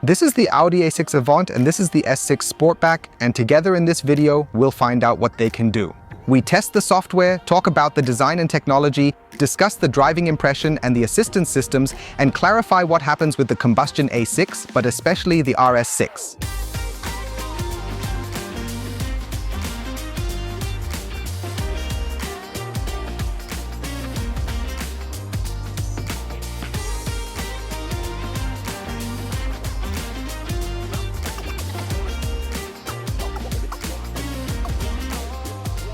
This is the Audi A6 Avant and this is the S6 Sportback, and together in this video, we'll find out what they can do. We test the software, talk about the design and technology, discuss the driving impression and the assistance systems, and clarify what happens with the combustion A6, but especially the RS6.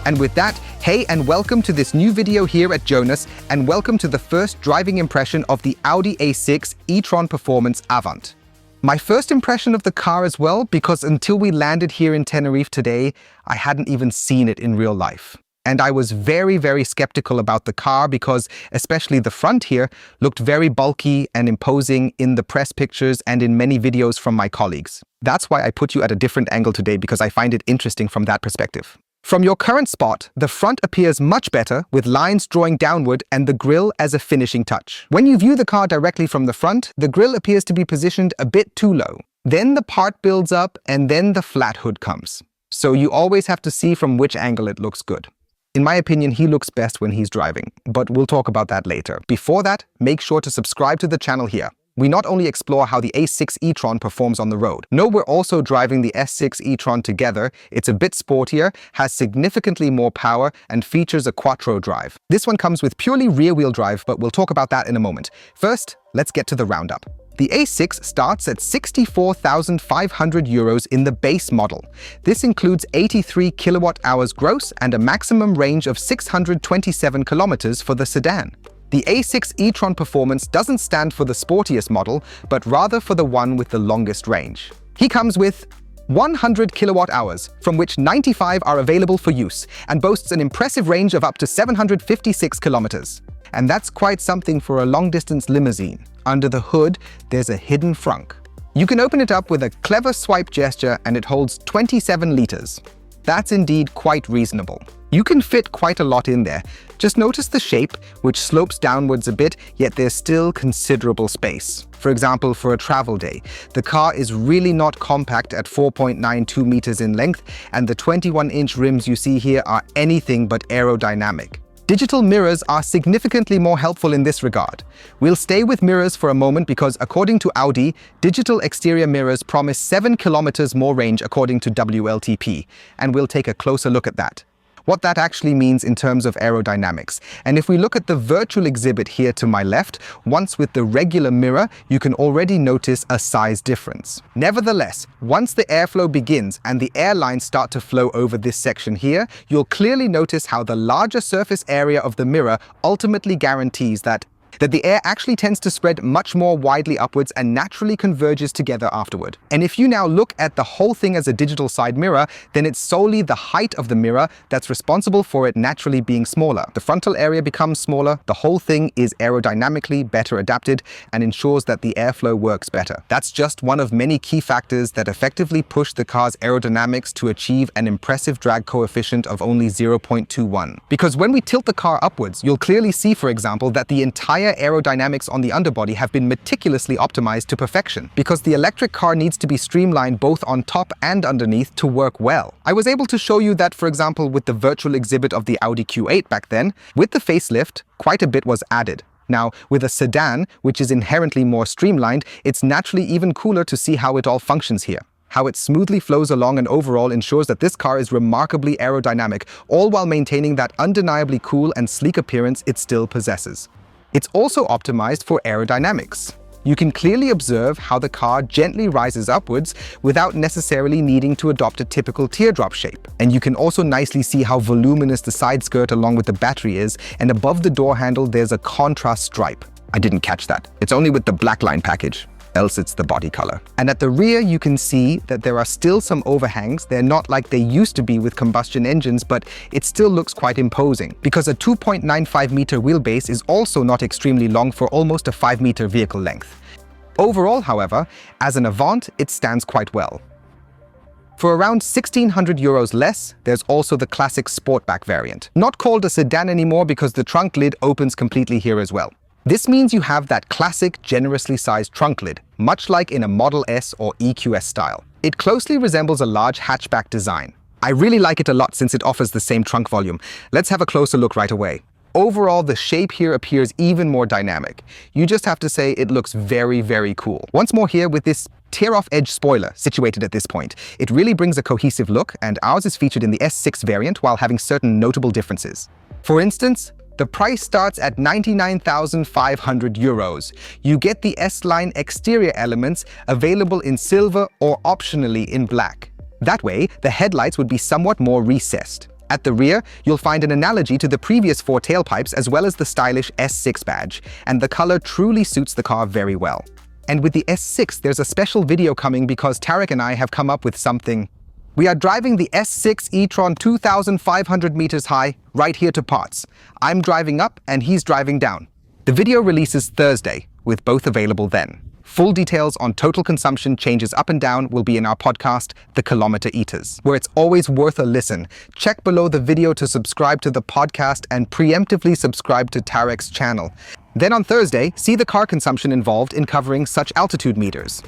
And with that, hey and welcome to this new video here at Jonas, and welcome to the first driving impression of the Audi A6 e-tron Performance Avant. My first impression of the car as well, because until we landed here in Tenerife today, I hadn't even seen it in real life. And I was very skeptical about the car because especially the front here looked very bulky and imposing in the press pictures and in many videos from my colleagues. That's why I put you at a different angle today, because I find it interesting from that perspective. From your current spot, the front appears much better with lines drawing downward and the grille as a finishing touch. When you view the car directly from the front, the grille appears to be positioned a bit too low. Then the part builds up and then the flat hood comes. So you always have to see from which angle it looks good. In my opinion, he looks best when he's driving, but we'll talk about that later. Before that, make sure to subscribe to the channel here. We not only explore how the A6 e-tron performs on the road. No, we're also driving the S6 e-tron together. It's a bit sportier, has significantly more power, and features a quattro drive. This one comes with purely rear-wheel drive, but we'll talk about that in a moment. First, let's get to the roundup. The A6 starts at €64,500 in the base model. This includes 83 kilowatt-hours gross and a maximum range of 627 kilometers for the sedan. The A6 e-tron Performance doesn't stand for the sportiest model, but rather for the one with the longest range. He comes with 100 kilowatt-hours, from which 95 are available for use, and boasts an impressive range of up to 756 kilometers. And that's quite something for a long-distance limousine. Under the hood, there's a hidden frunk. You can open it up with a clever swipe gesture and it holds 27 liters. That's indeed quite reasonable. You can fit quite a lot in there. Just notice the shape, which slopes downwards a bit, yet there's still considerable space. For example, for a travel day, the car is really not compact at 4.92 meters in length, and the 21-inch rims you see here are anything but aerodynamic. Digital mirrors are significantly more helpful in this regard. We'll stay with mirrors for a moment because according to Audi, digital exterior mirrors promise 7 kilometers more range according to WLTP, and we'll take a closer look at that. What that actually means in terms of aerodynamics. And if we look at the virtual exhibit here to my left, once with the regular mirror, you can already notice a size difference. Nevertheless, once the airflow begins and the air lines start to flow over this section here, you'll clearly notice how the larger surface area of the mirror ultimately guarantees that the air actually tends to spread much more widely upwards and naturally converges together afterward. And if you now look at the whole thing as a digital side mirror, then it's solely the height of the mirror that's responsible for it naturally being smaller. The frontal area becomes smaller, the whole thing is aerodynamically better adapted and ensures that the airflow works better. That's just one of many key factors that effectively push the car's aerodynamics to achieve an impressive drag coefficient of only 0.21. Because when we tilt the car upwards, you'll clearly see, for example, that the entire aerodynamics on the underbody have been meticulously optimized to perfection, because the electric car needs to be streamlined both on top and underneath to work well. I was able to show you that, for example, with the virtual exhibit of the Audi Q8 back then. With the facelift, quite a bit was added. Now, with a sedan, which is inherently more streamlined, it's naturally even cooler to see how it all functions here. How it smoothly flows along and overall ensures that this car is remarkably aerodynamic, all while maintaining that undeniably cool and sleek appearance it still possesses. It's also optimized for aerodynamics. You can clearly observe how the car gently rises upwards without necessarily needing to adopt a typical teardrop shape. And you can also nicely see how voluminous the side skirt along with the battery is, and above the door handle there's a contrast stripe. I didn't catch that. It's only with the Blackline package. Else it's the body color. And at the rear, you can see that there are still some overhangs. They're not like they used to be with combustion engines, but it still looks quite imposing because a 2.95 meter wheelbase is also not extremely long for almost a 5 meter vehicle length. Overall, however, as an Avant, it stands quite well. For around €1,600 less, there's also the classic Sportback variant. Not called a sedan anymore because the trunk lid opens completely here as well. This means you have that classic, generously sized trunk lid, much like in a Model S or EQS style. It closely resembles a large hatchback design. I really like it a lot since it offers the same trunk volume. Let's have a closer look right away. Overall, the shape here appears even more dynamic. You just have to say it looks very, very cool. Once more here with this tear-off edge spoiler situated at this point. It really brings a cohesive look, and ours is featured in the S6 variant while having certain notable differences. For instance, the price starts at 99,500 euros. You get the S-Line exterior elements available in silver or optionally in black. That way, the headlights would be somewhat more recessed. At the rear, you'll find an analogy to the previous 4 tailpipes as well as the stylish S6 badge, and the color truly suits the car very well. And with the S6, there's a special video coming because Tarek and I have come up with something. We are driving the S6 e-tron 2,500 meters high right here to parts. I'm driving up and he's driving down. The video releases Thursday, with both available then. Full details on total consumption changes up and down will be in our podcast, The Kilometer Eaters, where it's always worth a listen. Check below the video to subscribe to the podcast and preemptively subscribe to Tarek's channel. Then on Thursday, see the car consumption involved in covering such altitude meters.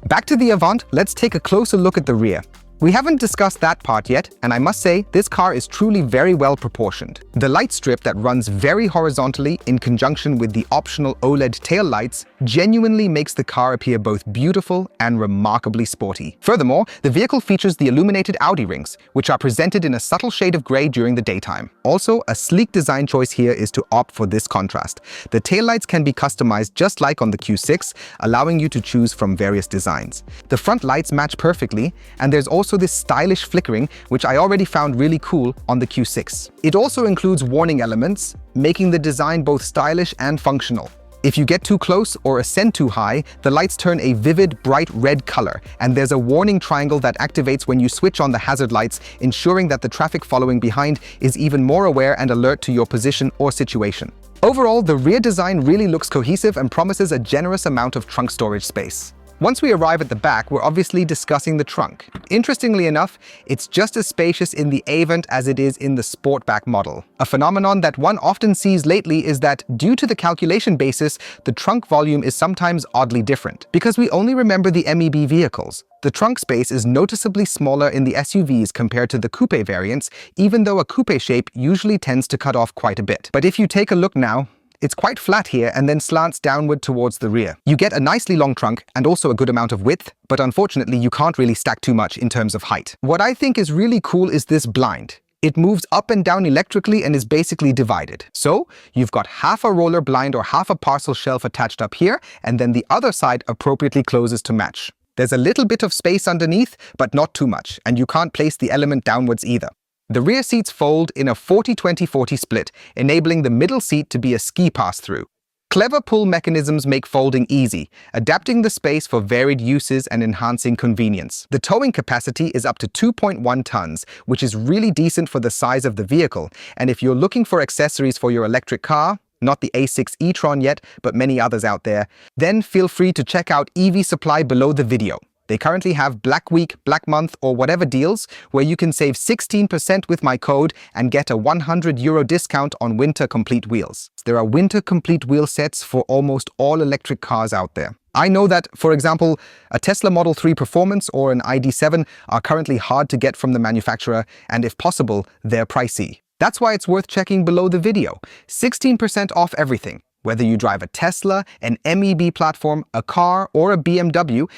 Back to the Avant, let's take a closer look at the rear. We haven't discussed that part yet, and I must say, this car is truly very well proportioned. The light strip that runs very horizontally in conjunction with the optional OLED tail lights genuinely makes the car appear both beautiful and remarkably sporty. Furthermore, the vehicle features the illuminated Audi rings, which are presented in a subtle shade of grey during the daytime. Also, a sleek design choice here is to opt for this contrast. The taillights can be customized just like on the Q6, allowing you to choose from various designs. The front lights match perfectly, and there's also this stylish flickering, which I already found really cool on the Q6. It also includes warning elements, making the design both stylish and functional. If you get too close or ascend too high, the lights turn a vivid, bright red color, and there's a warning triangle that activates when you switch on the hazard lights, ensuring that the traffic following behind is even more aware and alert to your position or situation. Overall, the rear design really looks cohesive and promises a generous amount of trunk storage space. Once we arrive at the back, we're obviously discussing the trunk. Interestingly enough, it's just as spacious in the Avant as it is in the Sportback model. A phenomenon that one often sees lately is that, due to the calculation basis, the trunk volume is sometimes oddly different. Because we only remember the MEB vehicles, the trunk space is noticeably smaller in the SUVs compared to the coupe variants, even though a coupe shape usually tends to cut off quite a bit. But if you take a look now, it's quite flat here and then slants downward towards the rear. You get a nicely long trunk and also a good amount of width, but unfortunately you can't really stack too much in terms of height. What I think is really cool is this blind. It moves up and down electrically and is basically divided. So you've got half a roller blind or half a parcel shelf attached up here, and then the other side appropriately closes to match. There's a little bit of space underneath, but not too much, and you can't place the element downwards either. The rear seats fold in a 40-20-40 split, enabling the middle seat to be a ski pass-through. Clever pull mechanisms make folding easy, adapting the space for varied uses and enhancing convenience. The towing capacity is up to 2.1 tons, which is really decent for the size of the vehicle, and if you're looking for accessories for your electric car, not the A6 e-tron yet, but many others out there, then feel free to check out EV Supply below the video. They currently have Black Week, Black Month, or whatever deals where you can save 16% with my code and get a €100 discount on winter complete wheels. There are winter complete wheel sets for almost all electric cars out there. I know that, for example, a Tesla Model 3 Performance or an ID.7 are currently hard to get from the manufacturer, and if possible, they're pricey. That's why it's worth checking below the video. 16% off everything. Whether you drive a Tesla, an MEB platform, a car, or a BMW,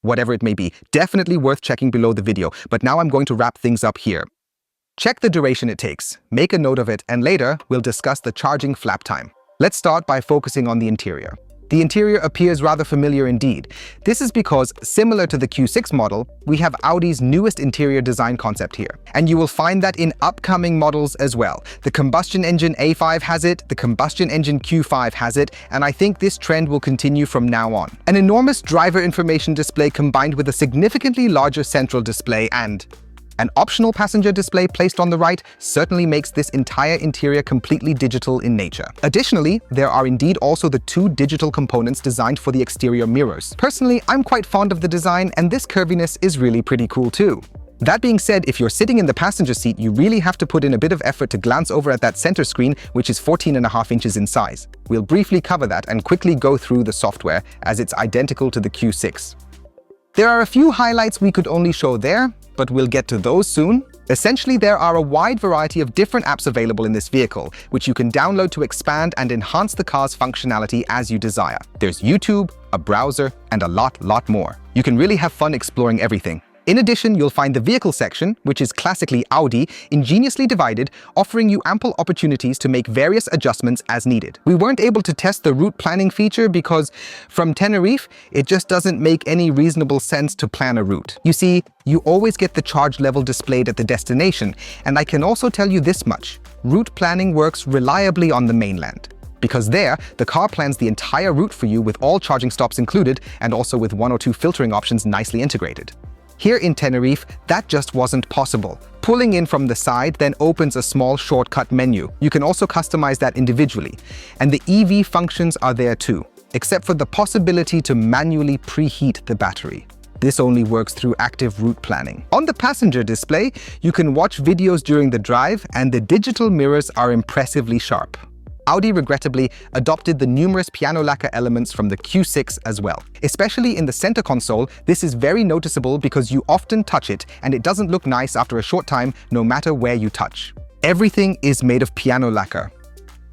whatever it may be, definitely worth checking below the video. But now I'm going to wrap things up here. Check the duration it takes, make a note of it, and later we'll discuss the charging flap time. Let's start by focusing on the interior. The interior appears rather familiar indeed. This is because, similar to the Q6 model, we have Audi's newest interior design concept here. And you will find that in upcoming models as well. The combustion engine A5 has it, the combustion engine Q5 has it, and I think this trend will continue from now on. An enormous driver information display combined with a significantly larger central display and an optional passenger display placed on the right certainly makes this entire interior completely digital in nature. Additionally, there are indeed also the 2 digital components designed for the exterior mirrors. Personally, I'm quite fond of the design, and this curviness is really pretty cool too. That being said, if you're sitting in the passenger seat, you really have to put in a bit of effort to glance over at that center screen, which is 14.5 inches in size. We'll briefly cover that and quickly go through the software, as it's identical to the Q6. There are a few highlights we could only show there, but we'll get to those soon. Essentially, there are a wide variety of different apps available in this vehicle, which you can download to expand and enhance the car's functionality as you desire. There's YouTube, a browser, and a lot more. You can really have fun exploring everything. In addition, you'll find the vehicle section, which is classically Audi, ingeniously divided, offering you ample opportunities to make various adjustments as needed. We weren't able to test the route planning feature because from Tenerife, it just doesn't make any reasonable sense to plan a route. You see, you always get the charge level displayed at the destination, and I can also tell you this much: route planning works reliably on the mainland. Because there, the car plans the entire route for you with all charging stops included, and also with 1 or 2 filtering options nicely integrated. Here in Tenerife, that just wasn't possible. Pulling in from the side then opens a small shortcut menu. You can also customize that individually. And the EV functions are there too, except for the possibility to manually preheat the battery. This only works through active route planning. On the passenger display, you can watch videos during the drive, and the digital mirrors are impressively sharp. Audi regrettably adopted the numerous piano lacquer elements from the Q6 as well. Especially in the center console, this is very noticeable because you often touch it and it doesn't look nice after a short time, no matter where you touch. Everything is made of piano lacquer.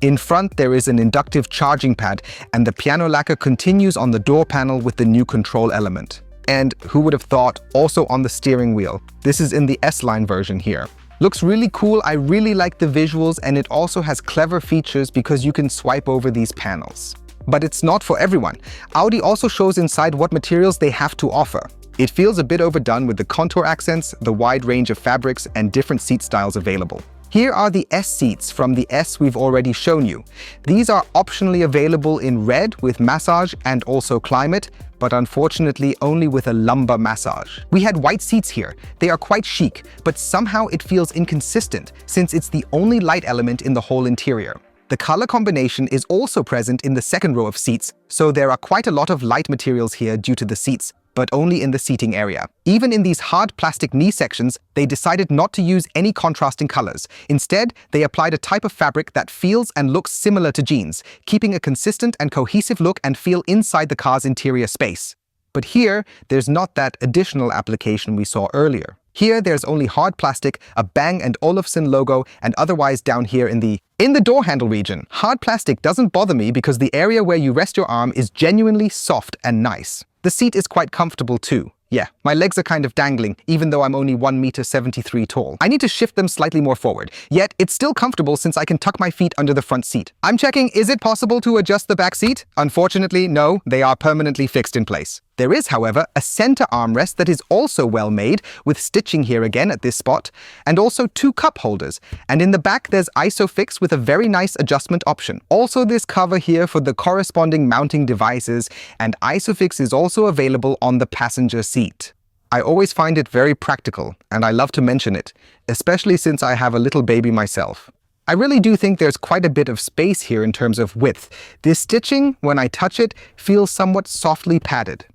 In front, there is an inductive charging pad, and the piano lacquer continues on the door panel with the new control element. And who would have thought, also on the steering wheel. This is in the S-Line version here. Looks really cool. I really like the visuals, and it also has clever features because you can swipe over these panels. But it's not for everyone. Audi also shows inside what materials they have to offer. It feels a bit overdone with the contour accents, the wide range of fabrics, and different seat styles available. Here are the S seats from the S we've already shown you. These are optionally available in red with massage and also climate, but unfortunately only with a lumbar massage. We had white seats here. They are quite chic, but somehow it feels inconsistent since it's the only light element in the whole interior. The color combination is also present in the second row of seats, so there are quite a lot of light materials here due to the seats, but only in the seating area. Even in these hard plastic knee sections, they decided not to use any contrasting colors. Instead, they applied a type of fabric that feels and looks similar to jeans, keeping a consistent and cohesive look and feel inside the car's interior space. But here, there's not that additional application we saw earlier. Here, there's only hard plastic, a Bang & Olufsen logo, and otherwise down here in the door handle region. Hard plastic doesn't bother me because the area where you rest your arm is genuinely soft and nice. The seat is quite comfortable too. Yeah, my legs are kind of dangling, even though I'm only 1.73 meters tall. I need to shift them slightly more forward, yet it's still comfortable since I can tuck my feet under the front seat. I'm checking, is it possible to adjust the back seat? Unfortunately, no, they are permanently fixed in place. There is, however, a center armrest that is also well made, with stitching here again at this spot, and also 2 cup holders. And in the back, there's ISOFIX with a very nice adjustment option. Also this cover here for the corresponding mounting devices, and ISOFIX is also available on the passenger seat. I always find it very practical, and I love to mention it, especially since I have a little baby myself. I really do think there's quite a bit of space here in terms of width. This stitching, when I touch it, feels somewhat softly padded.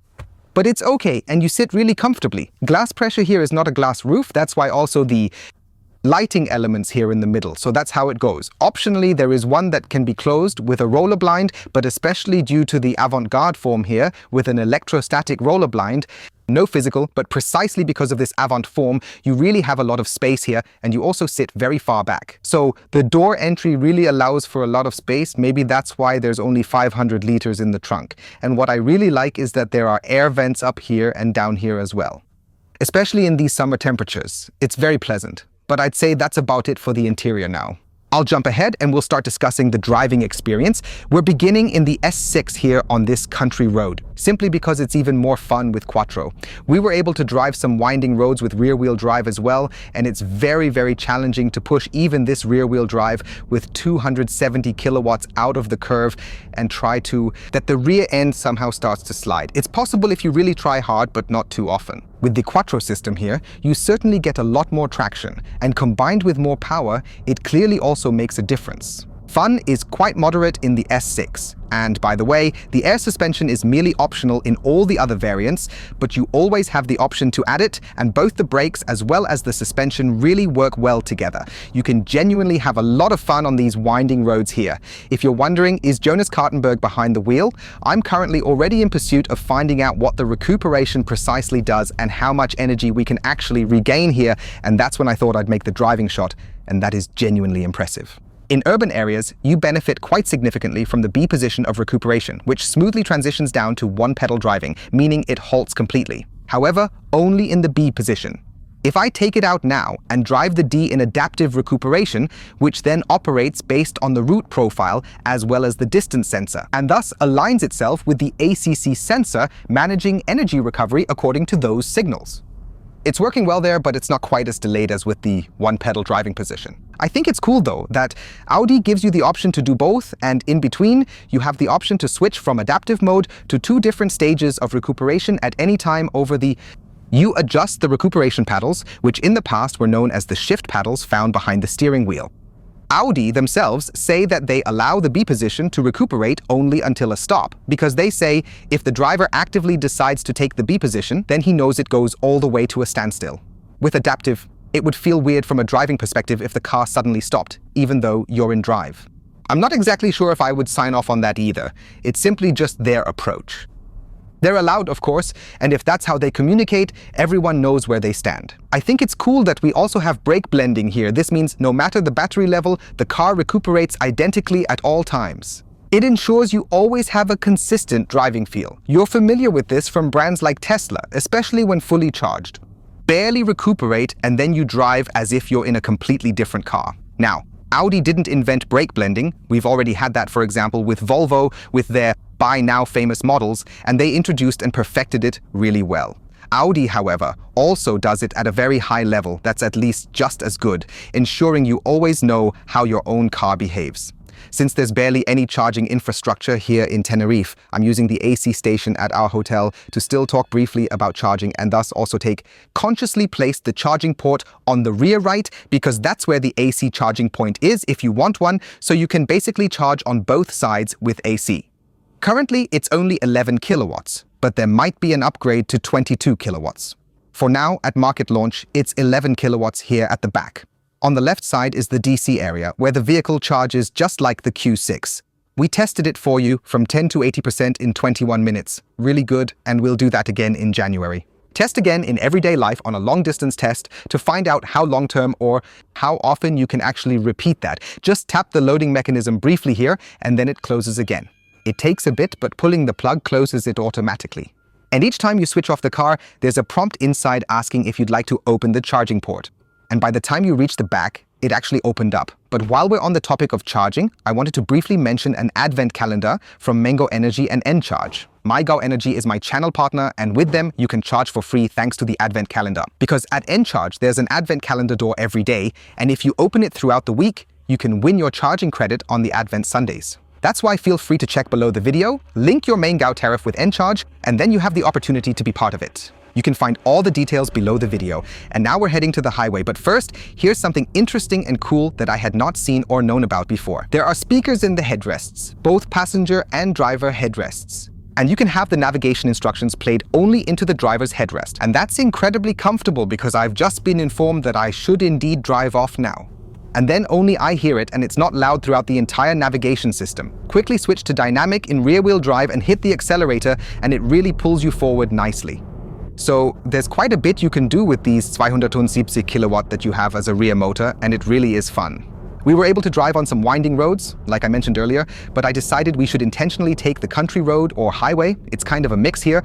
But it's okay, and you sit really comfortably. Glass pressure here is not a glass roof, that's why also the lighting elements here in the middle, so that's how it goes. Optionally, there is one that can be closed with a roller blind, but especially due to the Avant form here, with an electrostatic roller blind, no physical, but precisely because of this Avant form, you really have a lot of space here, and you also sit very far back. So the door entry really allows for a lot of space. Maybe that's why there's only 500 liters in the trunk. And what I really like is that there are air vents up here and down here as well. Especially in these summer temperatures. It's very pleasant. But I'd say that's about it for the interior now. I'll jump ahead and we'll start discussing the driving experience. We're beginning in the S6 here on this country road, simply because it's even more fun with Quattro. We were able to drive some winding roads with rear-wheel drive as well, and it's very challenging to push even this rear-wheel drive with 270 kilowatts out of the curve and try to that the rear end somehow starts to slide. It's possible if you really try hard, but not too often. With the Quattro system here, you certainly get a lot more traction, and combined with more power, it clearly also makes a difference. Fun is quite moderate in the S6. And by the way, the air suspension is merely optional in all the other variants, but you always have the option to add it, and both the brakes as well as the suspension really work well together. You can genuinely have a lot of fun on these winding roads here. If you're wondering, is Jonas Kartenberg behind the wheel? I'm currently already in pursuit of finding out what the recuperation precisely does and how much energy we can actually regain here, and that's when I thought I'd make the driving shot, and that is genuinely impressive. In urban areas, you benefit quite significantly from the B position of recuperation, which smoothly transitions down to one-pedal driving, meaning it halts completely. However, only in the B position. If I take it out now and drive the D in adaptive recuperation, which then operates based on the route profile as well as the distance sensor, and thus aligns itself with the ACC sensor managing energy recovery according to those signals. It's working well there, but it's not quite as delayed as with the one-pedal driving position. I think it's cool though that Audi gives you the option to do both, and in between you have the option to switch from adaptive mode to 2 different stages of recuperation at any time over the... You adjust the recuperation paddles, which in the past were known as the shift paddles found behind the steering wheel. Audi themselves say that they allow the B position to recuperate only until a stop, because they say if the driver actively decides to take the B position, then he knows it goes all the way to a standstill. With adaptive, it would feel weird from a driving perspective if the car suddenly stopped, even though you're in drive. I'm not exactly sure if I would sign off on that either. It's simply just their approach. They're allowed, of course, and if that's how they communicate, everyone knows where they stand. I think it's cool that we also have brake blending here. This means no matter the battery level, the car recuperates identically at all times. It ensures you always have a consistent driving feel. You're familiar with this from brands like Tesla, especially when fully charged. Barely recuperate and then you drive as if you're in a completely different car. Now, Audi didn't invent brake blending. We've already had that, for example, with Volvo, with their by now famous models, and they introduced and perfected it really well. Audi, however, also does it at a very high level that's at least just as good, ensuring you always know how your own car behaves. Since there's barely any charging infrastructure here in Tenerife, I'm using the AC station at our hotel to still talk briefly about charging, and thus also consciously place the charging port on the rear right, because that's where the AC charging point is if you want one, so you can basically charge on both sides with AC. Currently, it's only 11 kilowatts, but there might be an upgrade to 22 kilowatts. For now, at market launch, it's 11 kilowatts here at the back. On the left side is the DC area, where the vehicle charges just like the Q6. We tested it for you from 10 to 80% in 21 minutes. Really good, and we'll do that again in January. Test again in everyday life on a long-distance test to find out how long-term or how often you can actually repeat that. Just tap the loading mechanism briefly here, and then it closes again. It takes a bit, but pulling the plug closes it automatically. And each time you switch off the car, there's a prompt inside asking if you'd like to open the charging port. And by the time you reach the back, it actually opened up. But while we're on the topic of charging, I wanted to briefly mention an advent calendar from Mango Energy and Encharge. MyGo Energy is my channel partner, and with them, you can charge for free thanks to the advent calendar. Because at Encharge, there's an advent calendar door every day, and if you open it throughout the week, you can win your charging credit on the Advent Sundays. That's why feel free to check below the video, link your main GAU tariff with Encharge, and then you have the opportunity to be part of it. You can find all the details below the video. And now we're heading to the highway, but first, here's something interesting and cool that I had not seen or known about before. There are speakers in the headrests, both passenger and driver headrests. And you can have the navigation instructions played only into the driver's headrest. And that's incredibly comfortable because I've just been informed that I should indeed drive off now. And then only I hear it, and it's not loud throughout the entire navigation system. Quickly switch to dynamic in rear-wheel drive and hit the accelerator, and it really pulls you forward nicely. So there's quite a bit you can do with these 270 kilowatt that you have as a rear motor, and it really is fun. We were able to drive on some winding roads, like I mentioned earlier, but I decided we should intentionally take the country road or highway. It's kind of a mix here.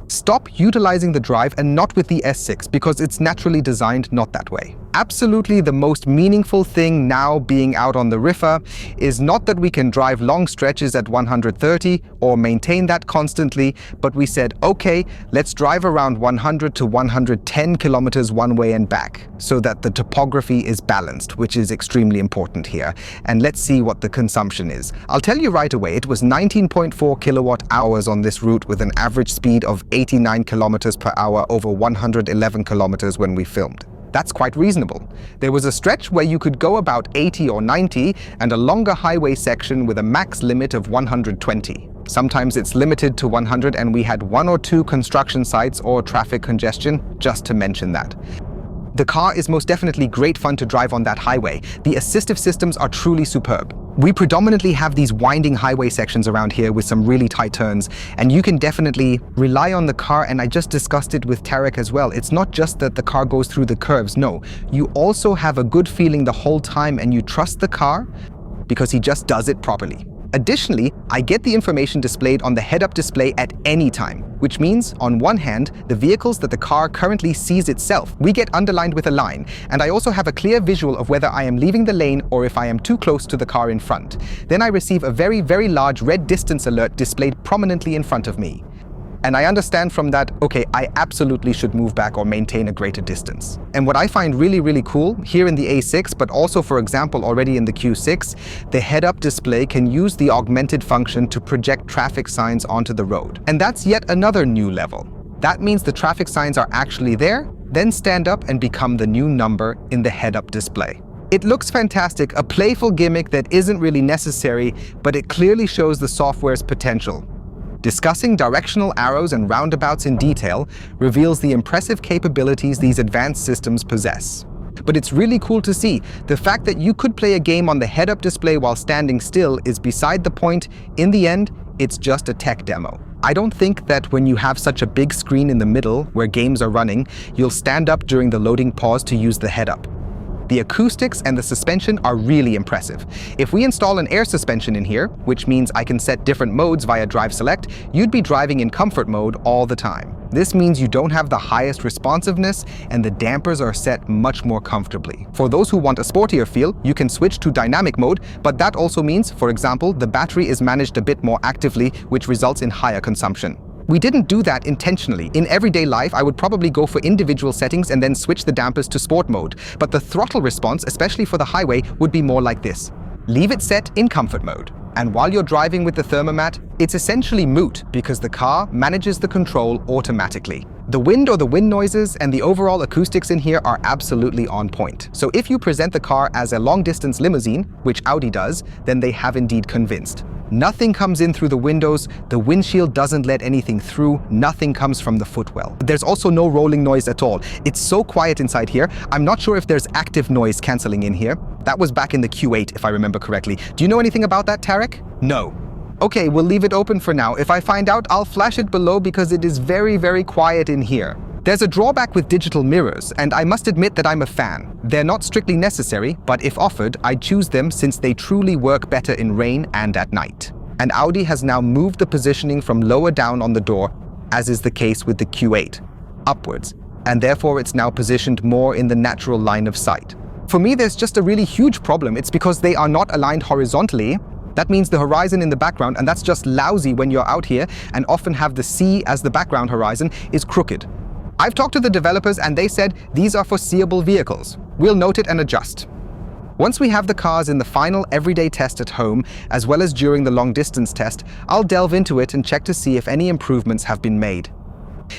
Stop utilizing the drive and not with the S6 because it's naturally designed not that way. Absolutely the most meaningful thing now being out on the Riffa is not that we can drive long stretches at 130 or maintain that constantly, but we said, okay, let's drive around 100 to 110 kilometers one way and back so that the topography is balanced, which is extremely important here. And let's see what the consumption is. I'll tell you right away, it was 19.4 kilowatt hours on this route with an average speed of 89 kilometers per hour over 111 kilometers when we filmed. That's quite reasonable. There was a stretch where you could go about 80 or 90 and a longer highway section with a max limit of 120. Sometimes it's limited to 100 and we had 1 or 2 construction sites or traffic congestion, just to mention that. The car is most definitely great fun to drive on that highway. The assistive systems are truly superb. We predominantly have these winding highway sections around here with some really tight turns, and you can definitely rely on the car, and I just discussed it with Tarek as well. It's not just that the car goes through the curves, no. You also have a good feeling the whole time and you trust the car because he just does it properly. Additionally, I get the information displayed on the head-up display at any time, which means, on one hand, the vehicles that the car currently sees itself, we get underlined with a line, and I also have a clear visual of whether I am leaving the lane or if I am too close to the car in front. Then I receive a very, very large red distance alert displayed prominently in front of me. And I understand from that, okay, I absolutely should move back or maintain a greater distance. And what I find really, really cool here in the A6, but also, for example, already in the Q6, the head-up display can use the augmented function to project traffic signs onto the road. And that's yet another new level. That means the traffic signs are actually there, then stand up and become the new number in the head-up display. It looks fantastic, a playful gimmick that isn't really necessary, but it clearly shows the software's potential. Discussing directional arrows and roundabouts in detail reveals the impressive capabilities these advanced systems possess. But it's really cool to see. The fact that you could play a game on the head-up display while standing still is beside the point. In the end, it's just a tech demo. I don't think that when you have such a big screen in the middle where games are running, you'll stand up during the loading pause to use the head-up. The acoustics and the suspension are really impressive. If we install an air suspension in here, which means I can set different modes via Drive Select, you'd be driving in comfort mode all the time. This means you don't have the highest responsiveness and the dampers are set much more comfortably. For those who want a sportier feel, you can switch to dynamic mode, but that also means, for example, the battery is managed a bit more actively, which results in higher consumption. We didn't do that intentionally. In everyday life, I would probably go for individual settings and then switch the dampers to sport mode. But the throttle response, especially for the highway, would be more like this. Leave it set in comfort mode. And while you're driving with the thermomat, it's essentially moot because the car manages the control automatically. The wind or the wind noises and the overall acoustics in here are absolutely on point. So if you present the car as a long-distance limousine, which Audi does, then they have indeed convinced. Nothing comes in through the windows, the windshield doesn't let anything through, nothing comes from the footwell. There's also no rolling noise at all. It's so quiet inside here, I'm not sure if there's active noise cancelling in here. That was back in the Q8 if I remember correctly. Do you know anything about that, Tarek? No. Okay, we'll leave it open for now. If I find out, I'll flash it below because it is very, very quiet in here. There's a drawback with digital mirrors, and I must admit that I'm a fan. They're not strictly necessary, but if offered, I'd choose them since they truly work better in rain and at night. And Audi has now moved the positioning from lower down on the door, as is the case with the Q8, upwards, and therefore it's now positioned more in the natural line of sight. For me, there's just a really huge problem. It's because they are not aligned horizontally. That means the horizon in the background, and that's just lousy when you're out here and often have the sea as the background horizon, is crooked. I've talked to the developers and they said these are foreseeable vehicles. We'll note it and adjust. Once we have the cars in the final everyday test at home, as well as during the long-distance test, I'll delve into it and check to see if any improvements have been made.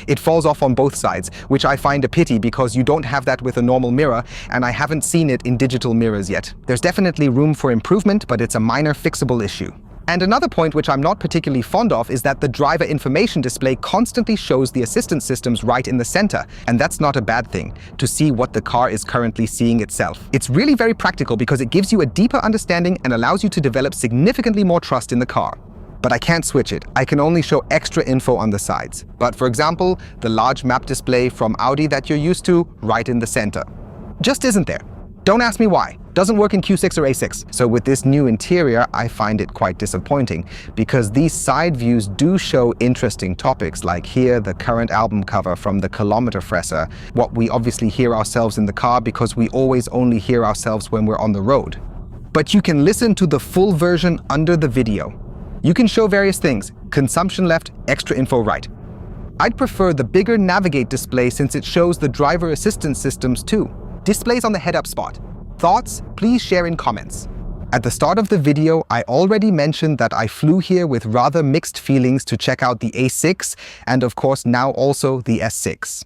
It falls off on both sides, which I find a pity because you don't have that with a normal mirror, and I haven't seen it in digital mirrors yet. There's definitely room for improvement, but it's a minor fixable issue. And another point which I'm not particularly fond of is that the driver information display constantly shows the assistance systems right in the center, and that's not a bad thing, to see what the car is currently seeing itself. It's really very practical because it gives you a deeper understanding and allows you to develop significantly more trust in the car. But I can't switch it. I can only show extra info on the sides. But for example, the large map display from Audi that you're used to, right in the center, just isn't there. Don't ask me why. Doesn't work in Q6 or A6. So with this new interior, I find it quite disappointing because these side views do show interesting topics, like here, the current album cover from the Kilometer Fresser, what we obviously hear ourselves in the car because we always only hear ourselves when we're on the road. But you can listen to the full version under the video. You can show various things, consumption left, extra info right. I'd prefer the bigger Navigate display since it shows the driver assistance systems too. Displays on the head-up spot. Thoughts? Please share in comments. At the start of the video, I already mentioned that I flew here with rather mixed feelings to check out the A6 and of course now also the S6.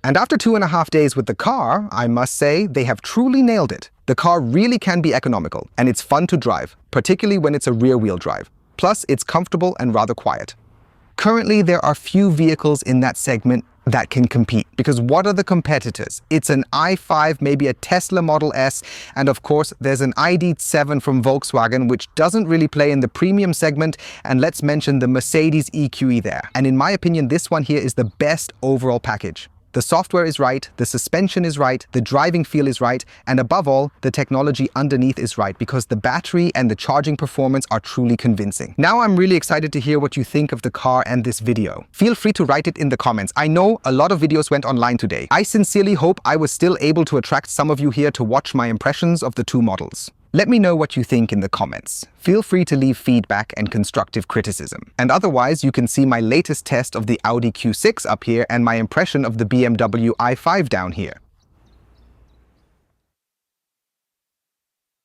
And after 2.5 days with the car, I must say they have truly nailed it. The car really can be economical, and it's fun to drive, particularly when it's a rear-wheel drive. Plus, it's comfortable and rather quiet. Currently, there are few vehicles in that segment that can compete, because what are the competitors? It's an i5, maybe a Tesla Model S, and of course there's an ID.7 from Volkswagen, which doesn't really play in the premium segment, and let's mention the Mercedes EQE there. And in my opinion, this one here is the best overall package. The software is right, the suspension is right, the driving feel is right, and above all, the technology underneath is right, because the battery and the charging performance are truly convincing. Now I'm really excited to hear what you think of the car and this video. Feel free to write it in the comments. I know a lot of videos went online today. I sincerely hope I was still able to attract some of you here to watch my impressions of the two models. Let me know what you think in the comments. Feel free to leave feedback and constructive criticism. And otherwise, you can see my latest test of the Audi Q6 up here and my impression of the BMW i5 down here.